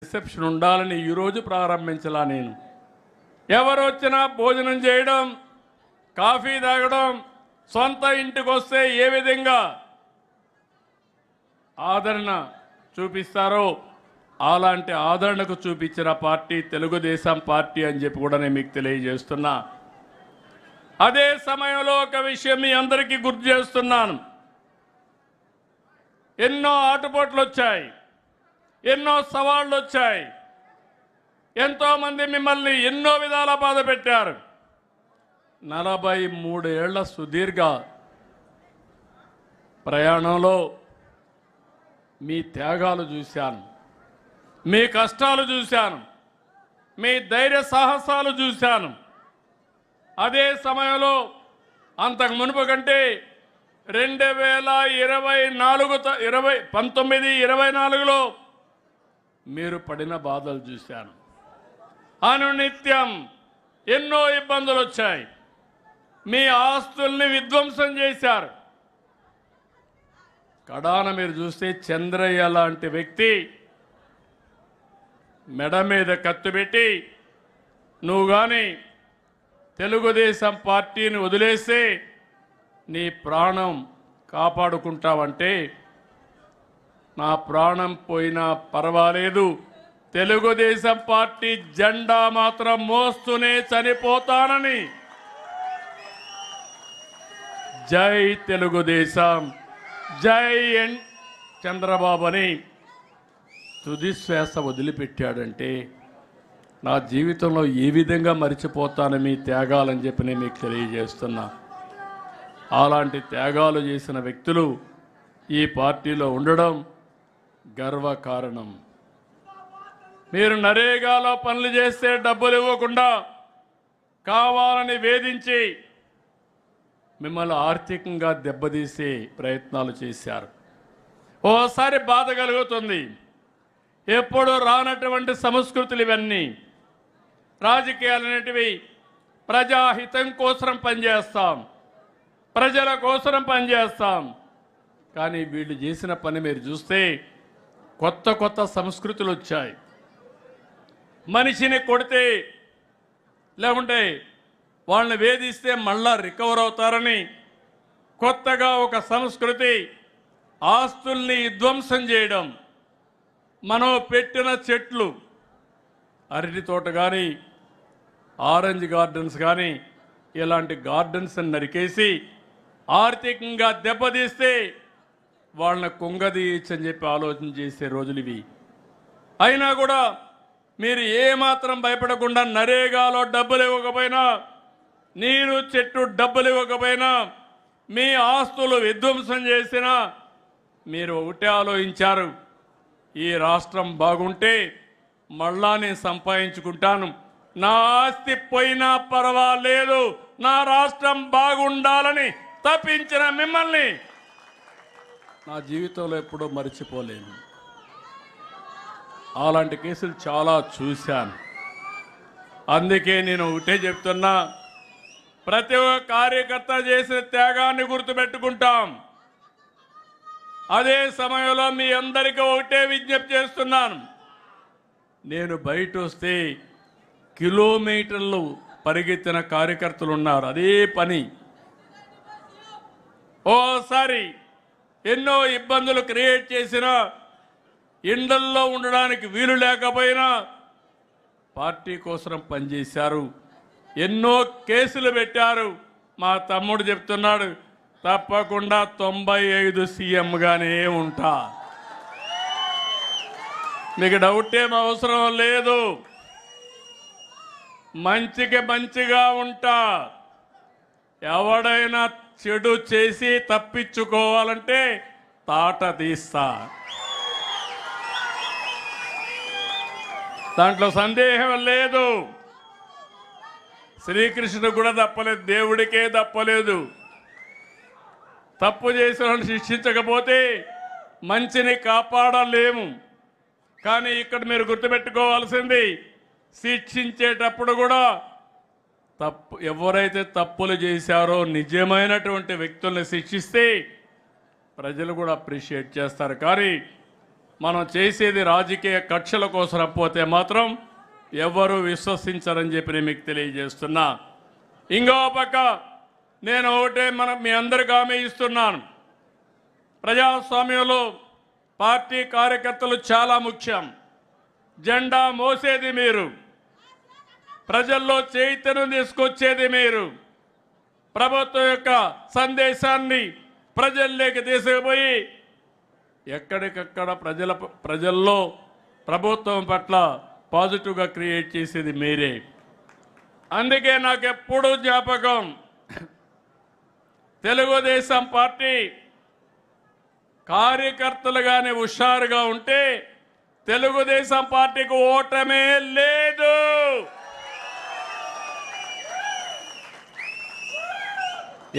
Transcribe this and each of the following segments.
Reception ఉండాలని ఈరోజు ప్రారంభించలా. నేను ఎవరు వచ్చినా భోజనం చేయడం, కాఫీ తాగడం, సొంత ఇంటికి వస్తే ఏ విధంగా ఆదరణ చూపిస్తారో అలాంటి ఆదరణకు చూపించిన పార్టీ తెలుగుదేశం పార్టీ అని చెప్పి కూడా నేను మీకు తెలియజేస్తున్నా. అదే సమయంలో ఒక విషయం మీ అందరికీ గుర్తు చేస్తున్నాను. ఎన్నో ఆటుపోట్లు వచ్చాయి, ఎన్నో సవాళ్ళు వచ్చాయి, ఎంతోమంది మిమ్మల్ని ఎన్నో విధాల బాధ పెట్టారు. 43 ఏళ్ల సుదీర్ఘ ప్రయాణంలో మీ త్యాగాలు చూశాను, మీ కష్టాలు చూశాను, మీ ధైర్య సాహసాలు చూశాను. అదే సమయంలో అంతకు మునుపు కంటే 2019-24లో మీరు పడిన బాధలు చూశాను. అనునిత్యం ఎన్నో ఇబ్బందులు వచ్చాయి. మీ ఆస్తుల్ని విధ్వంసం చేశారు. కడాన మీరు చూస్తే చంద్రయ్య లాంటి వ్యక్తి మెడ మీద కత్తి పెట్టి నువ్వు కానీ తెలుగుదేశం పార్టీని వదిలేస్తే నీ ప్రాణం కాపాడుకుంటావంటే, నా ప్రాణం పోయినా పర్వాలేదు, తెలుగుదేశం పార్టీ జెండా మాత్రం మోస్తూనే చనిపోతానని, జై తెలుగుదేశం, జై చంద్రబాబు అని తుది శ్వాస వదిలిపెట్టాడంటే నా జీవితంలో ఏ విధంగా మర్చిపోతాను మీ త్యాగాలని చెప్పి నేను మీకు తెలియజేస్తున్నా. అలాంటి త్యాగాలు చేసిన వ్యక్తులు ఈ పార్టీలో ఉండడం గర్వకారణం. మీరు నరేగాలో పనులు చేస్తే డబ్బులు ఇవ్వకుండా కావాలని వేధించి మిమ్మల్ని ఆర్థికంగా దెబ్బతీసే ప్రయత్నాలు చేశారు. ఓసారి బాధ కలుగుతుంది. ఎప్పుడు రానటువంటి సంస్కృతులు ఇవన్నీ. రాజకీయాలు అనేటివి ప్రజాహితం కోసం పనిచేస్తాం, ప్రజల కోసం పనిచేస్తాం. కానీ వీళ్ళు చేసిన పని మీరు చూస్తే కొత్త కొత్త సంస్కృతులు వచ్చాయి. మనిషిని కొడితే లేకుంటే వాళ్ళని వేధిస్తే మళ్ళా రికవర్ అవుతారని కొత్తగా ఒక సంస్కృతి. ఆస్తుల్ని విధ్వంసం చేయడం. మనం పెట్టిన చెట్లు, అరటి తోట కానీ ఆరెంజ్ గార్డెన్స్ కానీ ఇలాంటి గార్డెన్స్ నరికేసి ఆర్థికంగా దెబ్బతీస్తే వాళ్ళని కుంగదీయచ్చని చెప్పి ఆలోచన చేసే రోజులు ఇవి. అయినా కూడా మీరు ఏమాత్రం భయపడకుండా నరేగాలో డబ్బులు ఇవ్వకపోయినా, నీరు చెట్టు డబ్బులు ఇవ్వకపోయినా, మీ ఆస్తులు విధ్వంసం చేసినా మీరు ఒకటే ఆలోచించారు, ఈ రాష్ట్రం బాగుంటే మళ్ళా నేను సంపాదించుకుంటాను, నా ఆస్తి పోయినా పర్వాలేదు, నా రాష్ట్రం బాగుండాలని తప్పించిన మిమ్మల్ని నా జీవితంలో ఎప్పుడూ మర్చిపోలేను. అలాంటి కేసులు చాలా చూశాను. అందుకే నేను ఒకటే చెప్తున్నా, ప్రతి ఒక్క కార్యకర్త చేసిన త్యాగాన్ని గుర్తుపెట్టుకుంటాం. అదే సమయంలో మీ అందరికీ ఒకటే విజ్ఞప్తి చేస్తున్నాను. నేను బయట వస్తే కిలోమీటర్లు పరిగెత్తిన కార్యకర్తలు ఉన్నారు. అదే పని. ఓసారి ఎన్నో ఇబ్బందులు క్రియేట్ చేసినా, ఇండ్లల్లో ఉండడానికి వీలు లేకపోయినా పార్టీ కోసం పనిచేశారు. ఎన్నో కేసులు పెట్టారు. మా తమ్ముడు చెప్తున్నాడు, తప్పకుండా 95 సీఎంగానే ఉంటా. మీకు డౌట్ ఏం అవసరం లేదు. మంచికి మంచిగా ఉంటా. ఎవడైనా చెడు చేసి తప్పించుకోవాలంటే తాట తీస్తా. దాంట్లో సందేహం లేదు. శ్రీకృష్ణుడు కూడా తప్పలేదు, దేవుడికే తప్పలేదు. తప్పు చేసిన వాళ్ళని శిక్షించకపోతే మంచిని కాపాడలేము. కానీ ఇక్కడ మీరు గుర్తుపెట్టుకోవాల్సింది, శిక్షించేటప్పుడు కూడా ఎవరైతే తప్పులు చేశారో నిజమైనటువంటి వ్యక్తుల్ని శిక్షిస్తే ప్రజలు కూడా అప్రిషియేట్ చేస్తారు. కానీ మనం చేసేది రాజకీయ కక్షల కోసం పోతే మాత్రం ఎవరు విశ్వసించరని చెప్పి నేను మీకు తెలియజేస్తున్నా. ఇంకో పక్క నేను ఒకటే మీ అందరికీ హామీ ఇస్తున్నాను. ప్రజాస్వామ్యంలో పార్టీ కార్యకర్తలు చాలా ముఖ్యం. జెండా మోసేది మీరు, ప్రజల్లో చైతన్యం తీసుకొచ్చేది మీరు, ప్రభుత్వం యొక్క సందేశాన్ని ప్రజల్లోకి తీసుకుపోయి ఎక్కడికక్కడ ప్రజల్లో ప్రభుత్వం పట్ల పాజిటివ్గా క్రియేట్ చేసేది మీరే. అందుకే నాకు ఎప్పుడూ జ్ఞాపకం, తెలుగుదేశం పార్టీ కార్యకర్తలుగానే హుషారుగా ఉంటే తెలుగుదేశం పార్టీకి ఓటమే లేదు.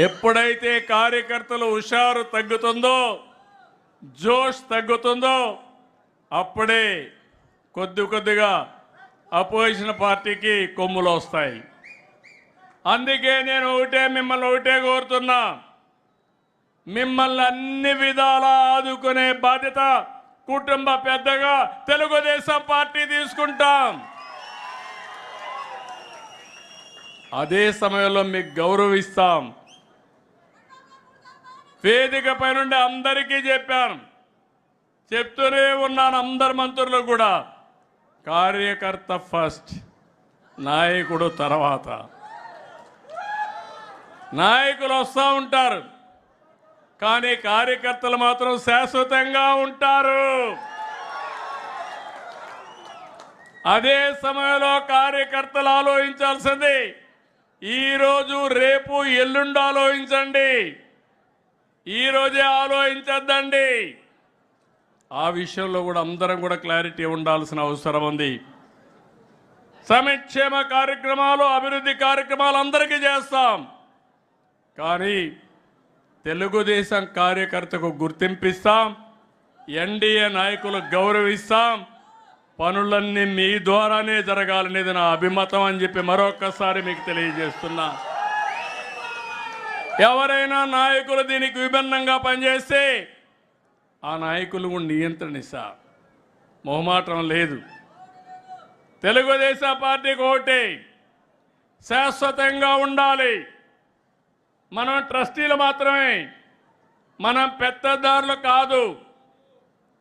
ఎప్పుడైతే కార్యకర్తలు హుషారు తగ్గుతుందో, జోష్ తగ్గుతుందో, అప్పుడే కొద్దిగా అపోజిషన్ పార్టీకి కొమ్ములు వస్తాయి. అందుకే నేను మిమ్మల్ని ఒకటే కోరుతున్నా, మిమ్మల్ని అన్ని విధాలా ఆదుకునే బాధ్యత కుటుంబ పెద్దగా తెలుగుదేశం పార్టీ తీసుకుంటాం. అదే సమయంలో మీకు గౌరవిస్తాం. వేదికపై నుండి అందరికీ చెప్పాను, చెప్తూనే ఉన్నాను అందరు మంత్రులు కూడా, కార్యకర్త ఫస్ట్, నాయకుడు తర్వాత. నాయకులు వస్తూ ఉంటారు, కానీ కార్యకర్తలు మాత్రం శాశ్వతంగా ఉంటారు. అదే సమయంలో కార్యకర్తలు ఆలోచించాల్సింది ఈరోజు, రేపు, ఎల్లుండి ఆలోచించండి. ఈరోజే ఆలోచించద్దండి. ఆ విషయంలో కూడా అందరం కూడా క్లారిటీ ఉండాల్సిన అవసరం ఉంది. సంక్షేమ కార్యక్రమాలు, అభివృద్ధి కార్యక్రమాలు అందరికీ చేస్తాం, కానీ తెలుగుదేశం కార్యకర్తకు గుర్తింపిస్తాం, ఎన్డీఏ నాయకులు గౌరవిస్తాం, పనులన్నీ మీ ద్వారానే జరగాలనేది నా అభిమతం అని చెప్పి మరొక్కసారి మీకు తెలియజేస్తున్నా. ఎవరైనా నాయకులు దీనికి విభిన్నంగా పనిచేస్తే ఆ నాయకులు నియంత్రణిస్తా, మొహమాటం లేదు. తెలుగుదేశం పార్టీకి ఒకటి శాశ్వతంగా ఉండాలి. మనం ట్రస్టీలు మాత్రమే, మనం పెద్దదారులు కాదు.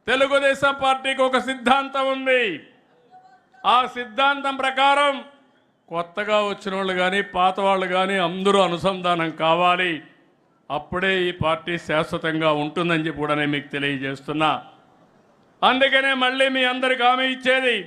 తెలుగుదేశం పార్టీకి ఒక సిద్ధాంతం ఉంది. ఆ సిద్ధాంతం ప్రకారం కొత్తగా వచ్చిన వాళ్ళు కానీ పాత వాళ్ళు కానీ అందరూ అనుసంధానం కావాలి. అప్పుడే ఈ పార్టీ శాశ్వతంగా ఉంటుందని చెప్పి కూడా నేను మీకు తెలియజేస్తున్నా. అందుకనే మళ్ళీ మీ అందరికి హామీ ఇచ్చేది,